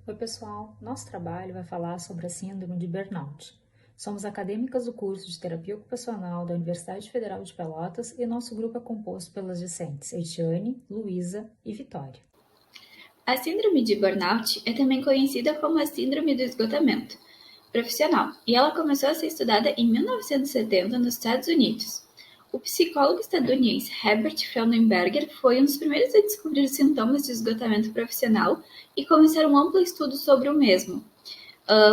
Oi, pessoal. Nosso trabalho vai falar sobre a síndrome de burnout. Somos acadêmicas do curso de Terapia Ocupacional da Universidade Federal de Pelotas e nosso grupo é composto pelas discentes Etiane, Luísa e Vitória. A síndrome de burnout é também conhecida como a síndrome do esgotamento profissional, e ela começou a ser estudada em 1970 nos Estados Unidos. O psicólogo estadunidense Herbert Freudenberger foi um dos primeiros a descobrir os sintomas de esgotamento profissional e começar um amplo estudo sobre o mesmo.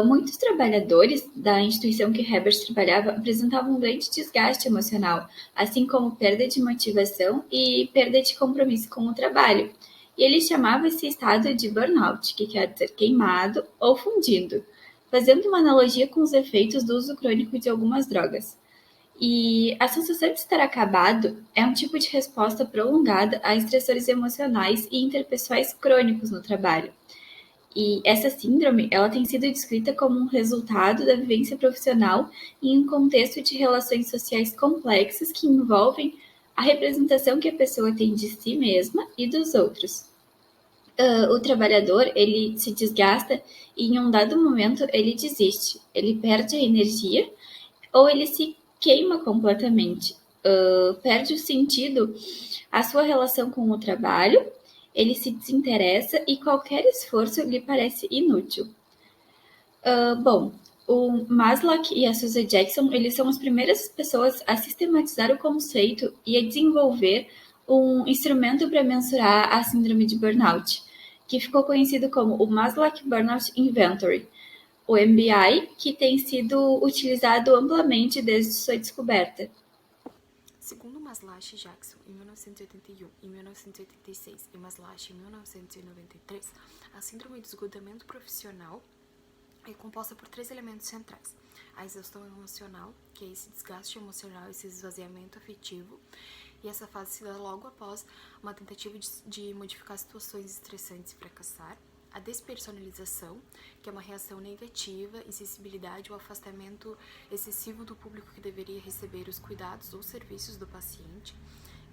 Muitos trabalhadores da instituição que Herbert trabalhava apresentavam um grande desgaste emocional, assim como perda de motivação e perda de compromisso com o trabalho. E ele chamava esse estado de burnout, que quer dizer queimado ou fundido, fazendo uma analogia com os efeitos do uso crônico de algumas drogas. E a sensação de estar acabado é um tipo de resposta prolongada a estressores emocionais e interpessoais crônicos no trabalho. E essa síndrome, ela tem sido descrita como um resultado da vivência profissional em um contexto de relações sociais complexas que envolvem a representação que a pessoa tem de si mesma e dos outros. O trabalhador, ele se desgasta e em um dado momento ele desiste, ele perde a energia ou ele se queima completamente, perde o sentido, a sua relação com o trabalho, ele se desinteressa e qualquer esforço lhe parece inútil. Bom, o Maslow e a Susan Jackson, eles são as primeiras pessoas a sistematizar o conceito e a desenvolver um instrumento para mensurar a síndrome de burnout, que ficou conhecido como o Maslow Burnout Inventory, o MBI, que tem sido utilizado amplamente desde sua descoberta. Segundo Maslow e Jackson, em 1981 e 1986, e Maslow em 1993, a síndrome do esgotamento profissional é composta por 3 elementos centrais: a exaustão emocional, que é esse desgaste emocional, esse esvaziamento afetivo, e essa fase se dá logo após uma tentativa de modificar situações estressantes e fracassar; a despersonalização, que é uma reação negativa, insensibilidade ou afastamento excessivo do público que deveria receber os cuidados ou serviços do paciente,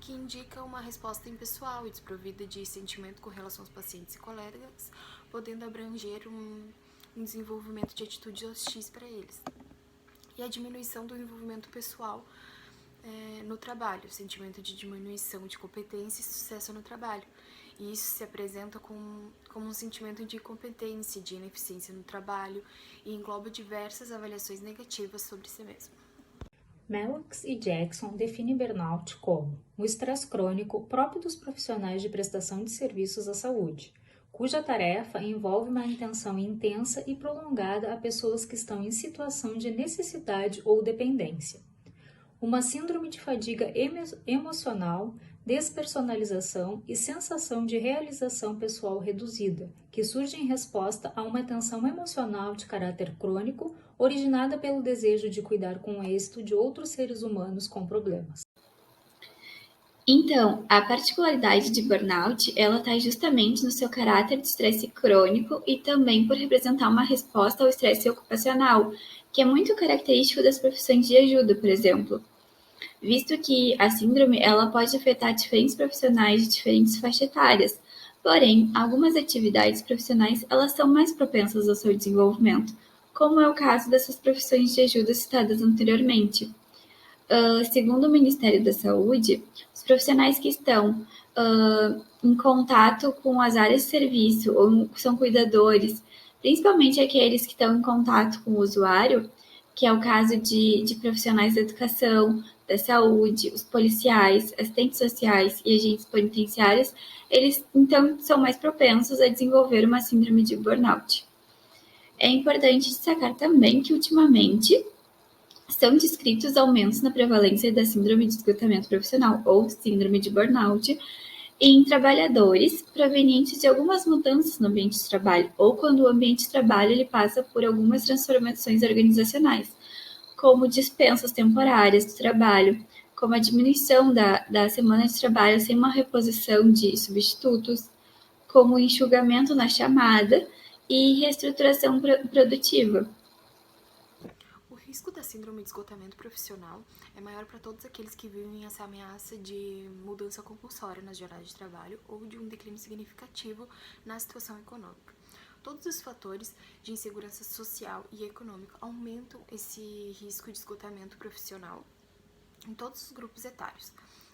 que indica uma resposta impessoal e desprovida de sentimento com relação aos pacientes e colegas, podendo abranger um desenvolvimento de atitudes hostis para eles. E a diminuição do envolvimento pessoal no trabalho, sentimento de diminuição de competência e sucesso no trabalho. E isso se apresenta como um sentimento de incompetência, de ineficiência no trabalho e engloba diversas avaliações negativas sobre si mesmo. Maslow e Jackson definem burnout como o estresse crônico próprio dos profissionais de prestação de serviços à saúde, cuja tarefa envolve uma atenção intensa e prolongada a pessoas que estão em situação de necessidade ou dependência. Uma síndrome de fadiga emocional, despersonalização e sensação de realização pessoal reduzida, que surge em resposta a uma tensão emocional de caráter crônico, originada pelo desejo de cuidar com êxito de outros seres humanos com problemas. Então, a particularidade de burnout, ela está justamente no seu caráter de estresse crônico e também por representar uma resposta ao estresse ocupacional, que é muito característico das profissões de ajuda, por exemplo. Visto que a síndrome ela pode afetar diferentes profissionais de diferentes faixas etárias, porém, algumas atividades profissionais elas são mais propensas ao seu desenvolvimento, como é o caso dessas profissões de ajuda citadas anteriormente. Segundo o Ministério da Saúde, os profissionais que estão em contato com as áreas de serviço ou são cuidadores, principalmente aqueles que estão em contato com o usuário, que é o caso de profissionais da educação, da saúde, os policiais, assistentes sociais e agentes penitenciários, eles então são mais propensos a desenvolver uma síndrome de burnout. É importante destacar também que ultimamente são descritos aumentos na prevalência da síndrome de esgotamento profissional ou síndrome de burnout em trabalhadores provenientes de algumas mudanças no ambiente de trabalho ou quando o ambiente de trabalho ele passa por algumas transformações organizacionais, como dispensas temporárias do trabalho, como a diminuição da semana de trabalho sem uma reposição de substitutos, como o enxugamento na chamada e reestruturação produtiva. O risco da síndrome de esgotamento profissional é maior para todos aqueles que vivem essa ameaça de mudança compulsória nas jornadas de trabalho ou de um declínio significativo na situação econômica. Todos os fatores de insegurança social e econômica aumentam esse risco de esgotamento profissional em todos os grupos etários.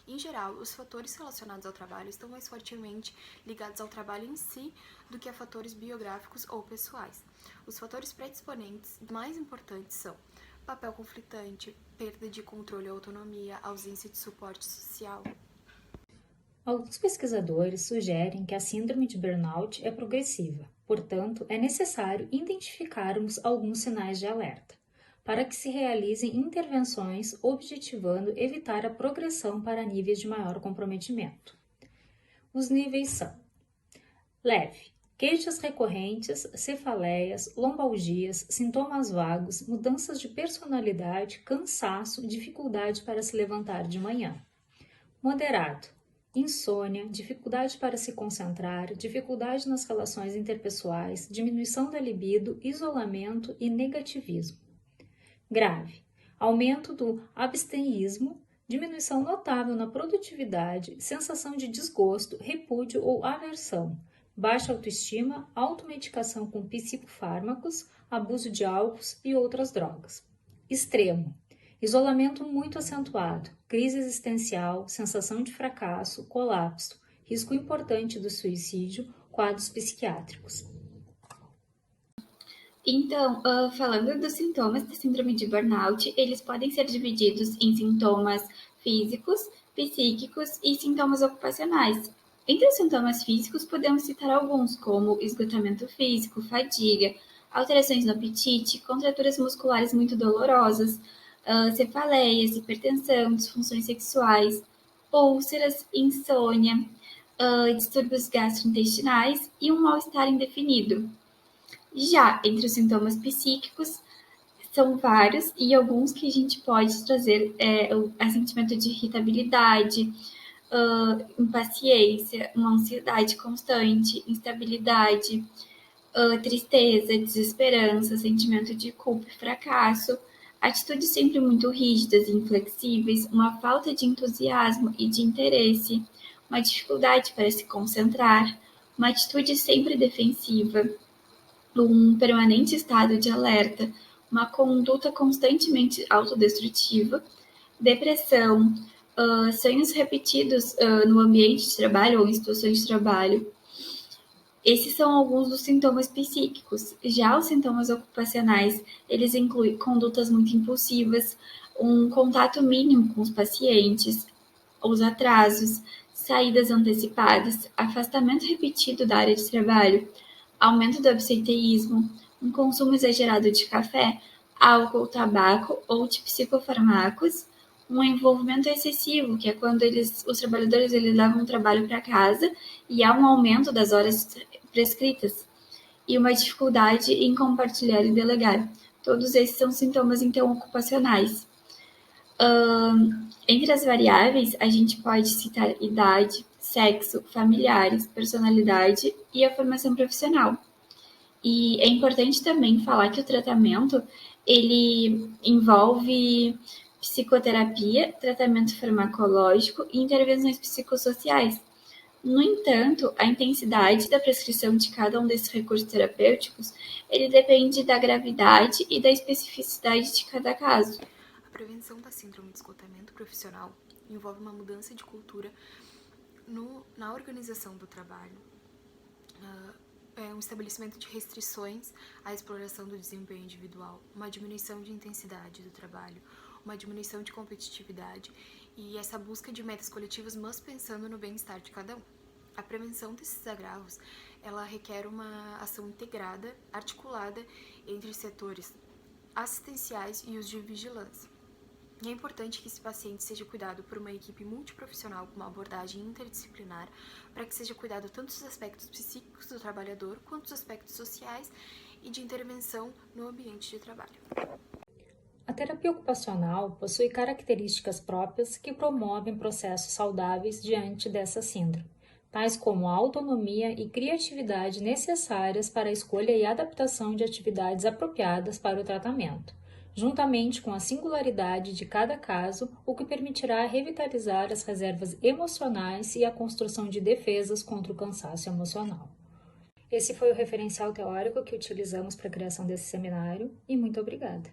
Em geral, os fatores relacionados ao trabalho estão mais fortemente ligados ao trabalho em si do que a fatores biográficos ou pessoais. Os fatores predisponentes mais importantes são papel conflitante, perda de controle e autonomia, ausência de suporte social. Alguns pesquisadores sugerem que a síndrome de burnout é progressiva, portanto, é necessário identificarmos alguns sinais de alerta, para que se realizem intervenções objetivando evitar a progressão para níveis de maior comprometimento. Os níveis são: leve, queixas recorrentes, cefaleias, lombalgias, sintomas vagos, mudanças de personalidade, cansaço, dificuldade para se levantar de manhã. Moderado, insônia, dificuldade para se concentrar, dificuldade nas relações interpessoais, diminuição da libido, isolamento e negativismo. Grave, aumento do abstencionismo, diminuição notável na produtividade, sensação de desgosto, repúdio ou aversão, baixa autoestima, automedicação com psicofármacos, abuso de álcool e outras drogas. Extremo, isolamento muito acentuado, crise existencial, sensação de fracasso, colapso, risco importante do suicídio, quadros psiquiátricos. Então, falando dos sintomas da síndrome de burnout, eles podem ser divididos em sintomas físicos, psíquicos e sintomas ocupacionais. Entre os sintomas físicos, podemos citar alguns, como esgotamento físico, fadiga, alterações no apetite, contraturas musculares muito dolorosas, cefaleias, hipertensão, disfunções sexuais, úlceras, insônia, distúrbios gastrointestinais e um mal-estar indefinido. Já entre os sintomas psíquicos, são vários e alguns que a gente pode trazer o sentimento de irritabilidade, impaciência, uma ansiedade constante, instabilidade, tristeza, desesperança, sentimento de culpa e fracasso, atitudes sempre muito rígidas e inflexíveis, uma falta de entusiasmo e de interesse, uma dificuldade para se concentrar, uma atitude sempre defensiva, um permanente estado de alerta, uma conduta constantemente autodestrutiva, depressão, sonhos repetidos no ambiente de trabalho ou em situações de trabalho. Esses são alguns dos sintomas psíquicos. Já os sintomas ocupacionais, eles incluem condutas muito impulsivas, um contato mínimo com os pacientes, os atrasos, saídas antecipadas, afastamento repetido da área de trabalho, aumento do absenteísmo, um consumo exagerado de café, álcool, tabaco ou de psicofármacos, um envolvimento excessivo, que é quando os trabalhadores levam o trabalho para casa e há um aumento das horas prescritas, e uma dificuldade em compartilhar e delegar. Todos esses são sintomas, então, ocupacionais. Entre as variáveis, a gente pode citar idade, sexo, familiares, personalidade e a formação profissional. E é importante também falar que o tratamento, ele envolve psicoterapia, tratamento farmacológico e intervenções psicossociais. No entanto, a intensidade da prescrição de cada um desses recursos terapêuticos, ele depende da gravidade e da especificidade de cada caso. A prevenção da síndrome de esgotamento profissional envolve uma mudança de cultura na organização do trabalho, um estabelecimento de restrições à exploração do desempenho individual, uma diminuição de intensidade do trabalho, uma diminuição de competitividade e essa busca de metas coletivas, mas pensando no bem-estar de cada um. A prevenção desses agravos, ela requer uma ação integrada, articulada entre setores assistenciais e os de vigilância. E é importante que esse paciente seja cuidado por uma equipe multiprofissional com uma abordagem interdisciplinar, para que seja cuidado tanto dos aspectos psíquicos do trabalhador, quanto dos aspectos sociais e de intervenção no ambiente de trabalho. A terapia ocupacional possui características próprias que promovem processos saudáveis diante dessa síndrome, tais como a autonomia e criatividade necessárias para a escolha e adaptação de atividades apropriadas para o tratamento, juntamente com a singularidade de cada caso, o que permitirá revitalizar as reservas emocionais e a construção de defesas contra o cansaço emocional. Esse foi o referencial teórico que utilizamos para a criação desse seminário e muito obrigada.